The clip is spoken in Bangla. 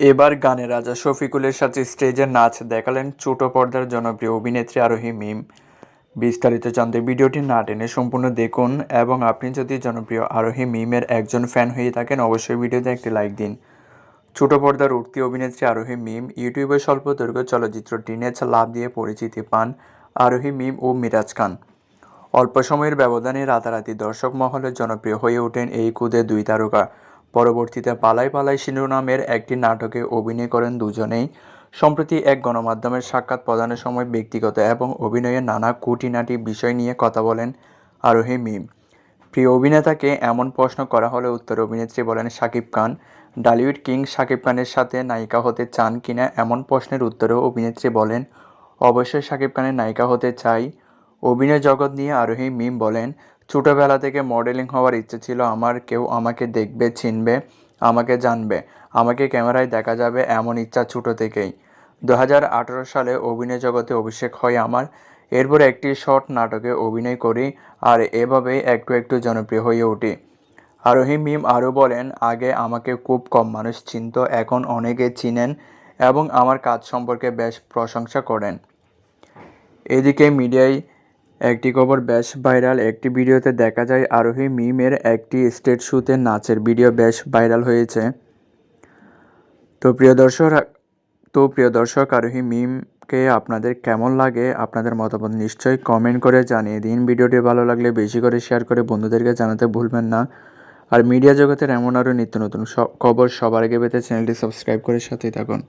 এবার গানে রাজা শফিকুলের সাথে স্টেজে নাচ দেখালেন ছোট পর্দার জনপ্রিয় অভিনেত্রী আরোহী মিম। বিস্তারিত জানতে ভিডিওটি না টেনে সম্পূর্ণ দেখুন এবং আপনি যদি জনপ্রিয় আরোহী মিমের একজন ফ্যান হয়ে থাকেন অবশ্যই ভিডিওতে একটি লাইক দিন। ছোট পর্দার উঠতি অভিনেত্রী আরোহী মিম ইউটিউবে স্বল্প দৈর্ঘ্য চলচ্চিত্র টিনেজ লাভ দিয়ে পরিচিতি পান আরোহী মিম ও মিরাজ খান। অল্প সময়ের ব্যবধানে রাতারাতি দর্শক মহলে জনপ্রিয় হয়ে ওঠেন এই খুদে দুই তারকা। পরবর্তীতে পালাই পালাই শিরোনামের একটি নাটকে অভিনয় করেন দুজনেই। সম্প্রতি এক গণমাধ্যমের সাক্ষাৎ প্রদানের সময় ব্যক্তিগত এবং অভিনয়ের নানা খুঁটিনাটি বিষয় নিয়ে কথা বলেন আরোহী মিম। প্রিয় অভিনেতাকে এমন প্রশ্ন করা হলে উত্তরে অভিনেত্রী বলেন শাকিব খান। ঢালিউড কিং শাকিব খানের সাথে নায়িকা হতে চান কিনা এমন প্রশ্নের উত্তরেও অভিনেত্রী বলেন অবশ্যই শাকিব খানের নায়িকা হতে চাই। অভিনয় জগৎ নিয়ে আরোহী মিম বলেন ছোটবেলা থেকে মডেলিং হওয়ার ইচ্ছে ছিল আমার। কেউ আমাকে দেখবে, চিনবে, আমাকে জানবে, আমাকে ক্যামেরায় দেখা যাবে এমন ইচ্ছা ছোটো থেকেই। 2018 সালে অভিনয় জগতে অভিষেক হয় আমার। এরপর একটি শর্ট নাটকে অভিনয় করি আর এভাবেই একটু একটু জনপ্রিয় হয়ে উঠি। আরোহী মিম আরও বলেন আগে আমাকে খুব কম মানুষ চিনত, এখন অনেকে চিনেন এবং আমার কাজ সম্পর্কে বেশ প্রশংসা করেন। এদিকে মিডিয়ায় একটি খবর বেশ ভাইরাল। একটি ভিডিওতে দেখা যায় আরোহী মিমের একটি স্টেজ শোতে নাচের ভিডিও বেশ ভাইরাল হয়েছে। তো প্রিয় দর্শক আরোহী মিমকে আপনাদের কেমন লাগে, আপনাদের মতামত নিশ্চয়ই কমেন্ট করে জানিয়ে দিন। ভিডিওটি ভালো লাগলে বেশি করে শেয়ার করে বন্ধুদেরকে জানাতে ভুলবেন না। আর মিডিয়া জগতের এমন আরও নিত্য নতুন খবর সবার আগে পেতে চ্যানেলটি সাবস্ক্রাইব করে সাথেই থাকুন।